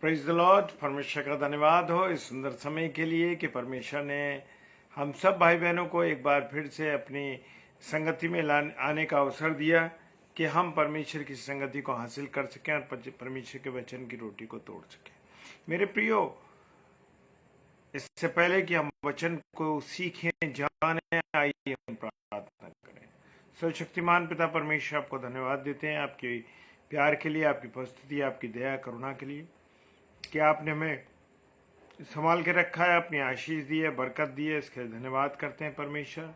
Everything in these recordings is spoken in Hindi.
Praise the Lord. परमेश्वर का धन्यवाद हो इस सुंदर समय के लिए कि परमेश्वर ने हम सब भाई बहनों को एक बार फिर से अपनी संगति में आने का अवसर दिया कि हम परमेश्वर की संगति को हासिल कर सकें और परमेश्वर के वचन की रोटी को तोड़ सकें। मेरे प्रियो, इससे पहले कि हम वचन को सीखें जाने, आइए हम प्रार्थना करें। सर्वशक्तिमान पिता परमेश्वर, आपको धन्यवाद देते हैं आपके प्यार के लिए, आपकी उपस्थिति, आपकी दया करुणा के लिए कि आपने हमें संभाल के रखा है, अपनी आशीष दी है, बरकत दी है। इसके धन्यवाद करते हैं परमेश्वर,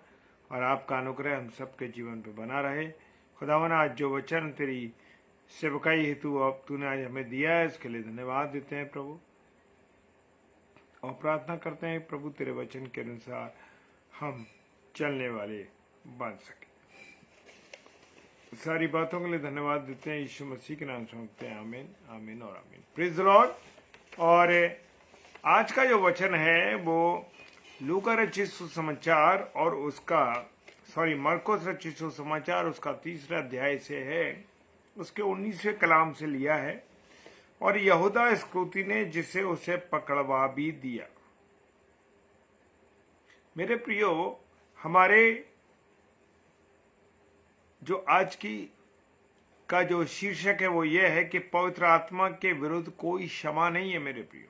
और आपका अनुग्रह हम सबके जीवन पे बना रहे। खुदावन, आज जो वचन तेरी सेवकाई हेतु अब तूने आज हमें दिया है, इसके लिए धन्यवाद देते हैं प्रभु, और प्रार्थना करते हैं प्रभु तेरे वचन के अनुसार हम चलने वाले बन सके। सारी बातों के लिए धन्यवाद देते हैं, यीशु मसीह के नाम से मांगते हैं, आमीन आमीन और आमीन। Praise the Lord. और आज का जो वचन है वो लूका रचित सुसमाचार और मरकुस रचित सुसमाचार उसका 3रा अध्याय से है, उसके 19वें कलाम से लिया है। और यहूदा इस्करियोती ने जिसे उसे पकड़वा भी दिया। मेरे प्रियो, हमारे जो आज की का जो शीर्षक है वो ये है कि पवित्र आत्मा के विरुद्ध कोई क्षमा नहीं है। मेरे प्रियो,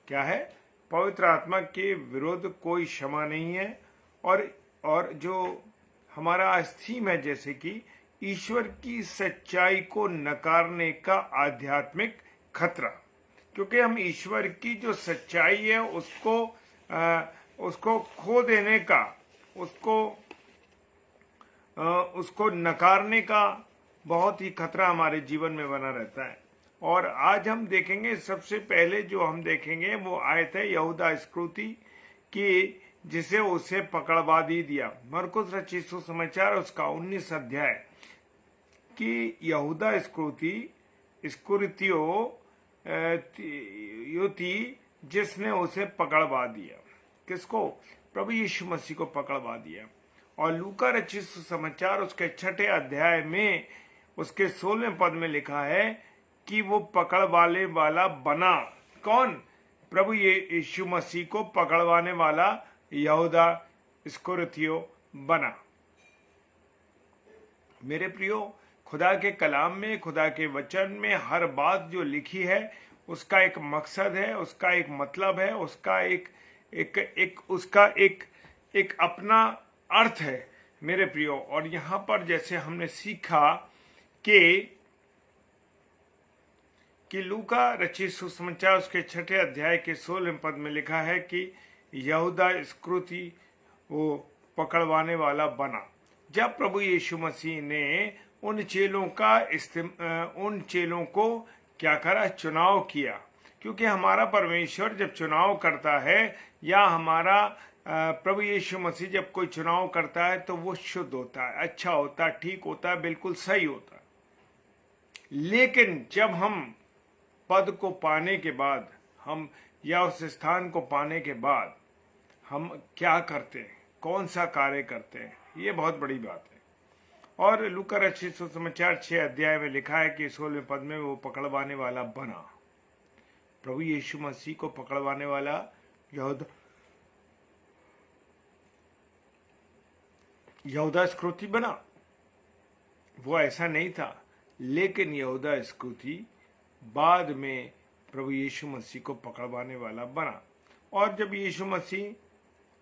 क्या है? पवित्र आत्मा के विरुद्ध कोई क्षमा नहीं है। और जो हमारा आज थीम है, जैसे कि ईश्वर की सच्चाई को नकारने का आध्यात्मिक खतरा, क्योंकि हम ईश्वर की जो सच्चाई है उसको खो देने का, उसको नकारने का बहुत ही खतरा हमारे जीवन में बना रहता है। और आज हम देखेंगे, सबसे पहले जो हम देखेंगे वो आयत है यहूदा इस्करियोती की जिसे उसे पकड़वा दिया। मरकुस रचित सुसमाचार उसका 19 अध्याय कि यहूदा इस्करियोती जिसने उसे पकड़वा दिया। किसको? प्रभु यीशु मसीह को पकड़वा दिया। और लूका रचित सुसमाचार उसके 6ठे अध्याय में उसके 16वें पद में लिखा है कि वो पकड़वाने वाला बना। कौन? प्रभु यीशु मसीह को पकड़वाने वाला यहूदा इस्करियोती बना। मेरे प्रियो, खुदा के कलाम में, खुदा के वचन में हर बात जो लिखी है उसका एक मकसद है, उसका एक मतलब है, उसका एक अपना अर्थ है मेरे प्रियो। और यहां पर जैसे हमने सीखा कि लूका रचित सुसमाचार उसके 6ठे अध्याय के 16वें पद में लिखा है कि यहूदा इस्करियोती वो पकड़वाने वाला बना। जब प्रभु यीशु मसीह ने उन चेलों को क्या करा? चुनाव किया। क्योंकि हमारा परमेश्वर जब चुनाव करता है, या हमारा प्रभु यीशु मसीह जब कोई चुनाव करता है, तो वो शुद्ध होता है, अच्छा होता है, ठीक होता है, बिल्कुल सही होता है। लेकिन जब हम पद को पाने के बाद, हम या उस स्थान को पाने के बाद हम क्या करते हैं, कौन सा कार्य करते हैं, ये बहुत बड़ी बात है। और लूका रचित सुसमाचार 6 अध्याय में लिखा है कि 16वें पद में वो पकड़वाने वाला बना। प्रभु यीशु मसीह को पकड़वाने वाला यहूदा इस्करियोती बना। वो ऐसा नहीं था, लेकिन यहूदा इस्करियोती बाद में प्रभु यीशु मसीह को पकड़वाने वाला बना। और जब यीशु मसीह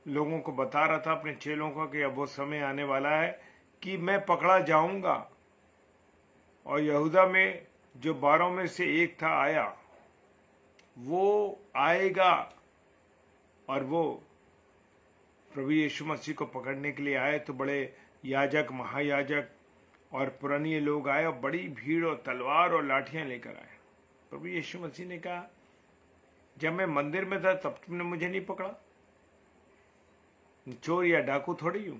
लोगों को बता रहा था, अपने चेलों को, कि अब वो समय आने वाला है कि मैं पकड़ा जाऊंगा, और यहूदा में जो 12 में से एक था आया, वो आएगा, और वो प्रभु यीशु मसीह को पकड़ने के लिए आए। तो बड़े याजक, महायाजक और पुराने लोग आए, और बड़ी भीड़ और तलवार और लाठियां लेकर आए। प्रभु यीशु मसीह ने कहा, जब मैं मंदिर में था तब तुमने मुझे नहीं पकड़ा, चोर या डाकू थोड़ी हूं।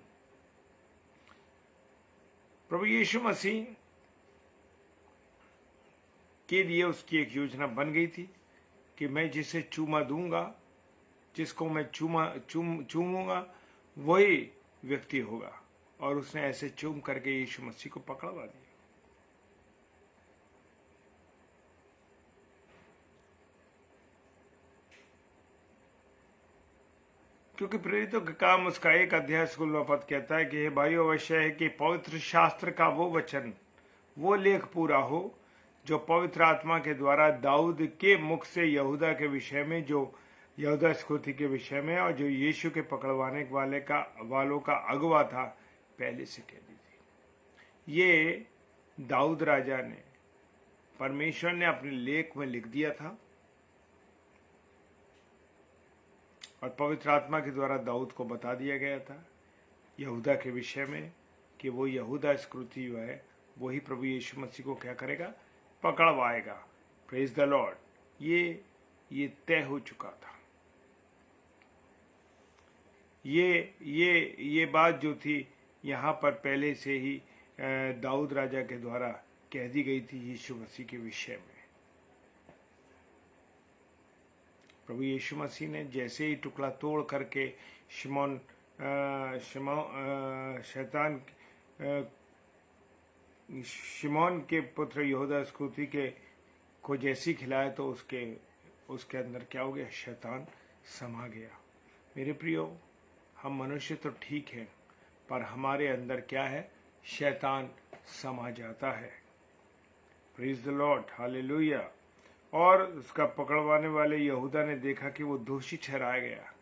प्रभु यीशु मसीह के लिए उसकी एक योजना बन गई थी कि मैं जिसे चूमा दूंगा, जिसको मैं चूमूंगा, वही व्यक्ति होगा। और उसने ऐसे चूम करके यीशु मसीह को पकड़वा दिया। क्योंकि प्रेरितों के काम उसका 1 अध्याय 16वां पद कहता है कि हे भाइयों, अवश्य है कि पवित्र शास्त्र का वो वचन, वो लेख पूरा हो जो पवित्र आत्मा के द्वारा दाऊद के मुख से यहूदा के विषय में, जो यहूदा इस्करियोती के विषय में, और जो यीशु के पकड़वाने वालों का अगुवा था, पहले से कह दी थी। ये दाऊद राजा ने, परमेश्वर ने अपने लेख में लिख दिया था और पवित्र आत्मा के द्वारा दाऊद को बता दिया गया था यहूदा के विषय में कि वो यहूदा इस्करियोती जो है वही प्रभु यीशु मसीह को क्या करेगा, पकड़वाएगा। Praise the Lord. ये तय हो चुका था। ये बात जो थी यहाँ पर पहले से ही दाऊद राजा के द्वारा कह दी गई थी यीशु मसीह के विषय में। प्रभु यीशु मसीह ने जैसे ही टुकड़ा तोड़ करके शिमोन के पुत्र यहूदा इस्करियोती के को जैसी खिलाया तो उसके अंदर क्या हो गया, शैतान समा गया। मेरे प्रियो, हम मनुष्य तो ठीक है, पर हमारे अंदर क्या है, शैतान समा जाता है। Praise the Lord, hallelujah. और उसका पकड़वाने वाले यहूदा ने देखा कि वो दोषी ठहराया गया।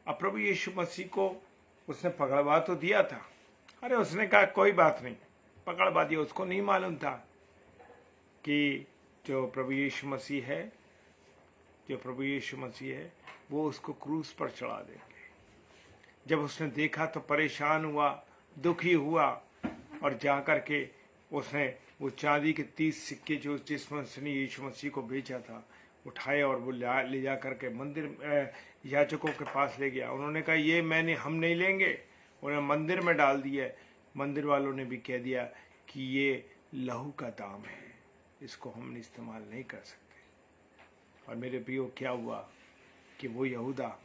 अब प्रभु यीशु मसीह को उसने पकड़वा तो दिया था, अरे उसने कहा कोई बात नहीं, पकड़वा दिया। उसको नहीं मालूम था कि जो प्रभु यीशु मसीह है वो उसको क्रूस पर चढ़ा देंगे। जब उसने देखा तो परेशान हुआ, दुखी हुआ, और जाकर के उसने वो चांदी के 30 सिक्के जो जिसमें उसने यीशु मसीह को बेचा था उठाए और वो ले जा करके मंदिर याजकों के पास ले गया। उन्होंने कहा ये हम नहीं लेंगे। उन्होंने मंदिर में डाल दिया। मंदिर वालों ने भी कह दिया कि ये लहू का दाम है, इसको हम इस्तेमाल नहीं कर सकते। और मेरे प्रियो, क्या हुआ कि वो यहूदा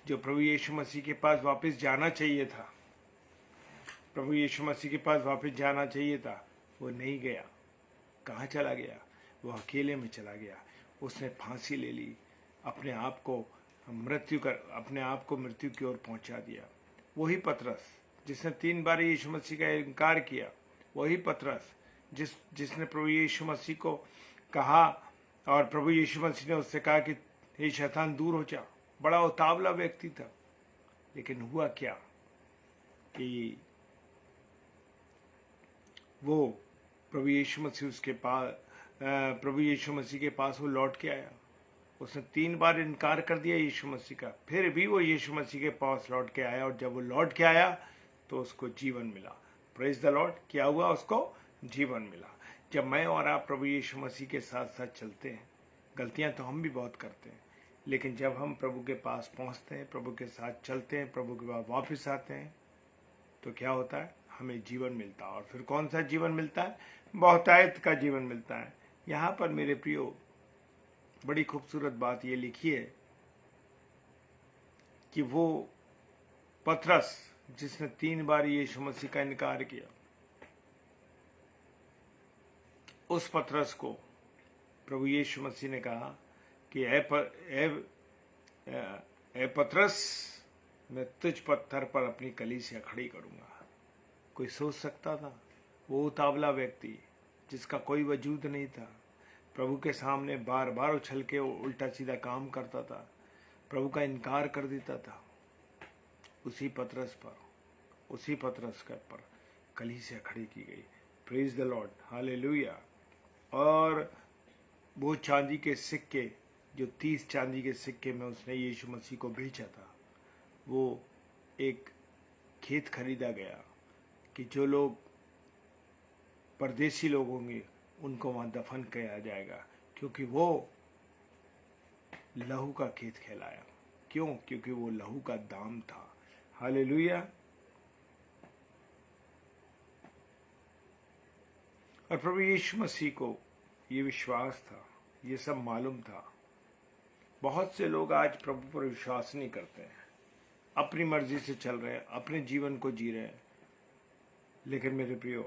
जो प्रभु यीशु मसीह के पास वापस जाना चाहिए था, प्रभु यीशु मसीह के पास वापस जाना चाहिए था, वो नहीं गया। कहाँ चला गया? वो अकेले में चला गया। उसने फांसी ले ली, अपने आप को मृत्यु की ओर पहुंचा दिया। वही पतरस जिसने 3 बार यीशु मसीह का इनकार किया, वही पतरस जिसने प्रभु यीशु मसीह को कहा और प्रभु यीशु मसीह ने उससे कहा कि हे शैतान दूर हो जा। बड़ा उतावला व्यक्ति था, लेकिन हुआ क्या कि वो प्रभु यीशु मसीह के पास वो लौट के आया। उसने 3 बार इनकार कर दिया यीशु मसीह का, फिर भी वो यीशु मसीह के पास लौट के आया, और जब वो लौट के आया तो उसको जीवन मिला। Praise the Lord. क्या हुआ? उसको जीवन मिला। जब मैं और आप प्रभु यीशु मसीह के साथ साथ चलते हैं, गलतियां तो हम भी बहुत करते हैं, लेकिन जब हम प्रभु के पास पहुंचते हैं, प्रभु के साथ चलते हैं, प्रभु के पास वापस आते हैं, तो क्या होता है? हमें जीवन मिलता है। और फिर कौन सा जीवन मिलता है? बहुतायत का जीवन मिलता है। यहाँ पर मेरे प्रियो बड़ी खूबसूरत बात ये लिखी है कि वो पतरस जिसने 3 बार यीशु मसीह का इनकार किया, उस पतरस को प्रभु यीशु मसीह ने कहा कि ए पतरस, मैं तुझ पत्थर पर अपनी कलीसिया खड़ी करूंगा। कोई सोच सकता था? वो उतावला व्यक्ति जिसका कोई वजूद नहीं था, प्रभु के सामने बार बार उछल के उल्टा सीधा काम करता था, प्रभु का इनकार कर देता था, उसी पतरस पर कलीसिया खड़ी की गई। Praise the Lord, hallelujah. और वो चांदी के सिक्के, जो 30 चांदी के सिक्के में उसने यीशु मसीह को बेचा था, वो एक खेत खरीदा गया कि जो लोग परदेसी लोग होंगे उनको वहां दफन किया जाएगा, क्योंकि वो लहू का खेत कहलाया। क्यों? क्योंकि वो लहू का दाम था। हालेलुया। और प्रभु यीशु मसीह को ये विश्वास था, ये सब मालूम था। बहुत से लोग आज प्रभु पर विश्वास नहीं करते हैं, अपनी मर्जी से चल रहे हैं, अपने जीवन को जी रहे हैं। लेकिन मेरे प्रियो,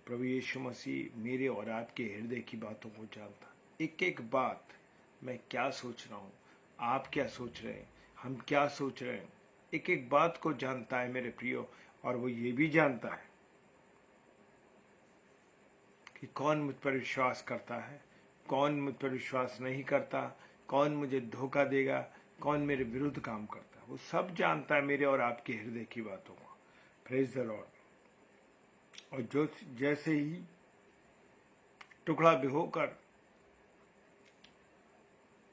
प्रभु यीशु मसीह मेरे और आपके हृदय की बातों को जानता। एक एक बात, मैं क्या सोच रहा हूँ, आप क्या सोच रहे हैं, हम क्या सोच रहे हैं, एक एक बात को जानता है मेरे प्रियो, और वो ये भी जानता है कि कौन मुझ पर विश्वास करता है, कौन मुझ पर विश्वास नहीं करता, कौन मुझे धोखा देगा, कौन मेरे विरुद्ध काम करता है। वो सब जानता है मेरे और आपके हृदय की बातों को। Praise the Lord. और जो जैसे ही टुकड़ा भिगोकर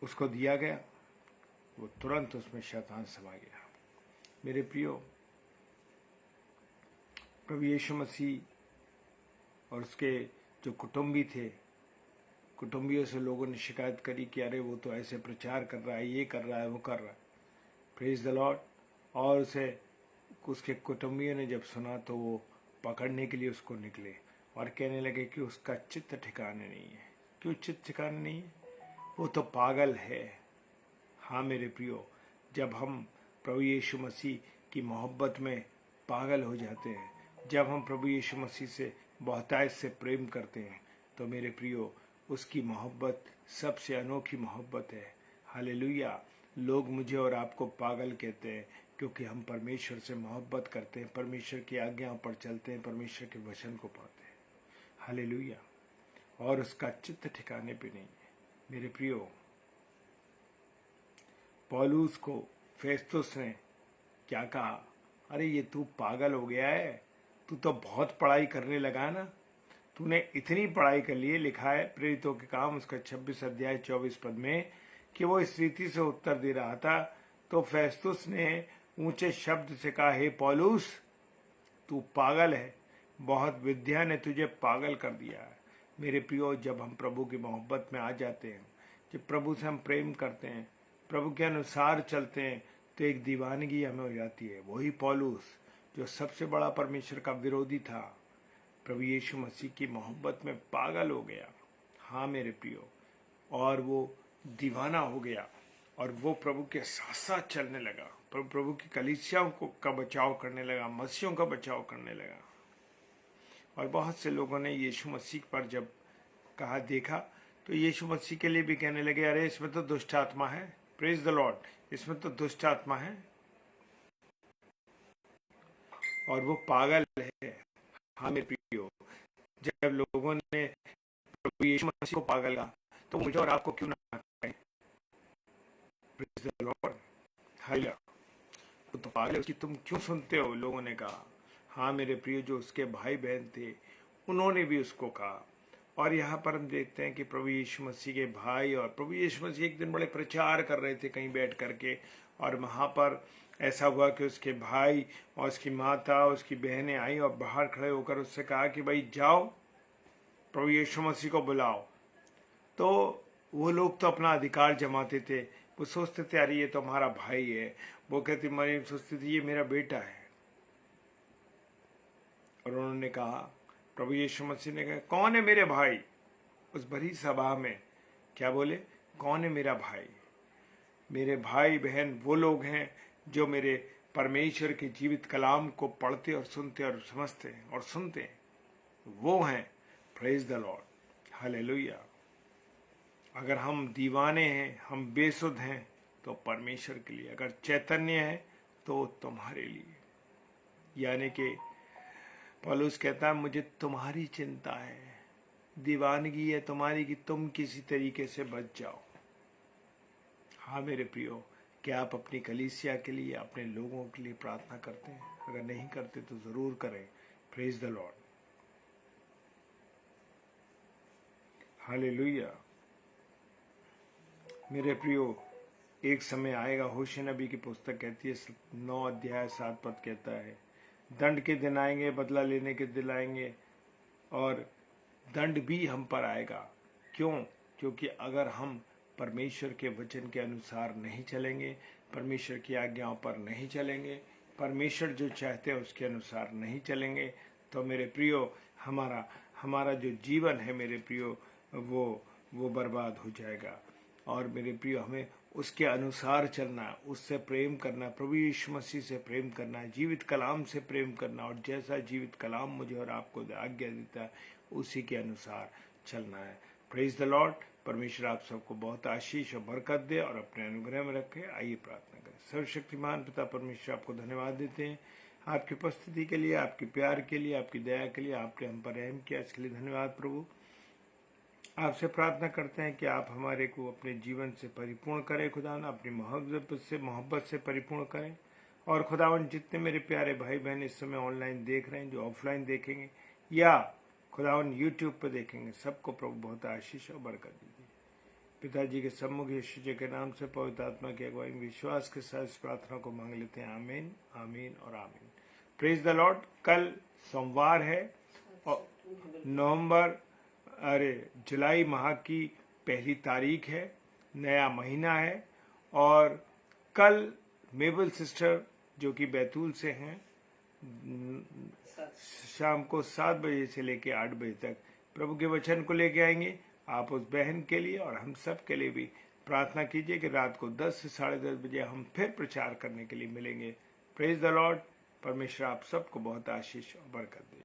उसको दिया गया, वो तुरंत उसमें शैतान समा गया। मेरे प्रियो, प्रभु यीशु मसीह और उसके जो कुटुंबी थे, कुटुंबियों से लोगों ने शिकायत करी कि अरे वो तो ऐसे प्रचार कर रहा है, ये कर रहा है, वो कर रहा है। Praise the Lord. और उसके कुटुंबियों ने जब सुना तो वो पकड़ने के लिए उसको निकले और कहने लगे कि उसका चित्त ठिकाने नहीं है। क्यों चित्त ठिकाने नहीं है? वो तो पागल है। हाँ मेरे प्रियो, जब हम प्रभु यीशु मसीह की मोहब्बत में पागल हो जाते हैं, जब हम प्रभु यीशु मसीह से बहुतायत से प्रेम करते हैं, तो मेरे प्रियो उसकी मोहब्बत सबसे अनोखी मोहब्बत है। हालेलुया। लोग मुझे और आपको पागल कहते हैं क्योंकि हम परमेश्वर से मोहब्बत करते हैं, परमेश्वर की आज्ञा पर चलते हैं, परमेश्वर के वचन को पढ़ते हैं। हालेलुया। और उसका चित्त ठिकाने पे नहीं है। मेरे प्रियो, पौलुस को फेस्तुस ने क्या कहा? अरे ये तू पागल हो गया है, तू तो बहुत पढ़ाई करने लगा ना, तूने इतनी पढ़ाई कर लिए। लिखा है प्रेरितों के काम उसका 26 अध्याय 24 पद में कि वो इस रीति से उत्तर दे रहा था, तो फेस्तुस ने ऊंचे शब्द से कहा, हे पौलुस, तू पागल है, बहुत विद्या ने तुझे पागल कर दिया है। मेरे प्रियो, जब हम प्रभु की मोहब्बत में आ जाते हैं, जब प्रभु से हम प्रेम करते हैं, प्रभु के अनुसार चलते हैं, तो एक दीवानगी हमें हो जाती है। वही पौलुस जो सबसे बड़ा परमेश्वर का विरोधी था, प्रभु यीशु मसीह की मोहब्बत में पागल हो गया। हाँ मेरे प्रियो, और वो दीवाना हो गया और वो प्रभु के साथ साथ चलने लगा, प्रभु की कलीसियाओं का बचाव करने लगा, मसीहों का बचाव करने लगा। और बहुत से लोगों ने यीशु मसीह पर जब कहा देखा, तो यीशु मसीह के लिए भी कहने लगे, अरे इसमें तो दुष्ट आत्मा है। Praise the Lord. इसमें तो दुष्ट आत्मा है और वो पागल है। हाँ मेरे प्रियो, जब लोगों ने प्रभु यीशु मसीह को पागल कहा, तो मुझे और आपको क्यों ना कहें? Praise the Lord. हालेलुया। वो तो पागल है, उसकी तुम क्यों सुनते हो? लोगों ने कहा। हाँ मेरे प्रियो, जो उसके भाई बहन थे उन्होंने भी उसको कहा। और यहाँ पर हम देखते हैं कि प्रभु यीशु मसीह के भाई और प्रभु यीशु मसीह एक दिन बड़े प्रचार कर रहे थे कहीं बैठ करके, और वहाँ पर ऐसा हुआ कि उसके भाई और उसकी माता, उसकी बहनें आई और बाहर खड़े होकर उससे कहा कि भाई जाओ प्रभु यीशु मसीह को बुलाओ। तो वो लोग तो अपना अधिकार जमाते थे, वो सोचते थे अरे ये तो हमारा भाई है। वो कहती मरियम सोचती थी ये मेरा बेटा है। और उन्होंने कहा, प्रभु यीशु मसीह ने कहा, कौन है मेरे भाई? उस भरी सभा में क्या बोले? कौन है मेरा भाई? मेरे भाई बहन वो लोग हैं जो मेरे परमेश्वर के जीवित कलाम को पढ़ते और सुनते और समझते हैं और सुनते हैं, वो हैं। Praise the Lord. हालेलुया। अगर हम दीवाने हैं, हम बेसुध हैं, तो परमेश्वर के लिए। अगर चैतन्य है तो तुम्हारे लिए। यानी कि पौलुस कहता है मुझे तुम्हारी चिंता है, दीवानगी है तुम्हारी कि तुम किसी तरीके से बच जाओ। हाँ मेरे प्रियो, क्या आप अपनी कलीसिया के लिए, अपने लोगों के लिए प्रार्थना करते हैं? अगर नहीं करते तो जरूर करें। Praise the Lord. हालेलुया। मेरे प्रियो, एक समय आएगा, होशे नबी की पुस्तक कहती है 9 अध्याय 7 पद कहता है, दंड के दिन आएंगे, बदला लेने के दिन आएंगे, और दंड भी हम पर आएगा। क्यों? क्योंकि अगर हम परमेश्वर के वचन के अनुसार नहीं चलेंगे, परमेश्वर की आज्ञाओं पर नहीं चलेंगे, परमेश्वर जो चाहते हैं उसके अनुसार नहीं चलेंगे, तो मेरे प्रियो हमारा हमारा जो जीवन है मेरे प्रियो वो बर्बाद हो जाएगा। और मेरे प्रियो हमें उसके अनुसार चलना, उससे प्रेम करना, प्रभु यीशु मसीह से प्रेम करना, जीवित कलाम से प्रेम करना, और जैसा जीवित कलाम मुझे और आपको आज्ञा देता है उसी के अनुसार चलना है। Praise the Lord. परमेश्वर आप सबको बहुत आशीष और बरकत दे और अपने अनुग्रह में रखे। आइए प्रार्थना करें। सर्वशक्तिमान पिता परमेश्वर आपको धन्यवाद देते हैं आपकी उपस्थिति के लिए, आपके प्यार के लिए, आपकी दया के लिए। आपने हम पर रहम किया, इसके लिए धन्यवाद प्रभु। आपसे प्रार्थना करते हैं कि आप हमारे को अपने जीवन से परिपूर्ण करें खुदावन, अपनी मोहब्बत से परिपूर्ण करें। और खुदावन जितने मेरे प्यारे भाई बहन इस समय ऑनलाइन देख रहे हैं, जो ऑफलाइन देखेंगे या खुदावन यूट्यूब पर देखेंगे, सबको प्रभु बहुत आशीष और बरकत दीजिए। पिताजी के सम्मुख यीशु जी के नाम से पवित्र आत्मा की अगुवाई में विश्वास के साथ इस प्रार्थना को मांग लेते हैं। आमीन, आमीन और आमीन। Praise the Lord. कल सोमवार है और जुलाई माह की पहली तारीख है, नया महीना है। और कल मेबल सिस्टर जो कि बैतूल से हैं, शाम को 7 बजे से लेकर 8 बजे तक प्रभु के वचन को लेके आएंगे। आप उस बहन के लिए और हम सब के लिए भी प्रार्थना कीजिए कि रात को 10 से 10:30 बजे हम फिर प्रचार करने के लिए मिलेंगे। Praise the Lord. परमेश्वर आप सबको बहुत आशीष और बरकत दे।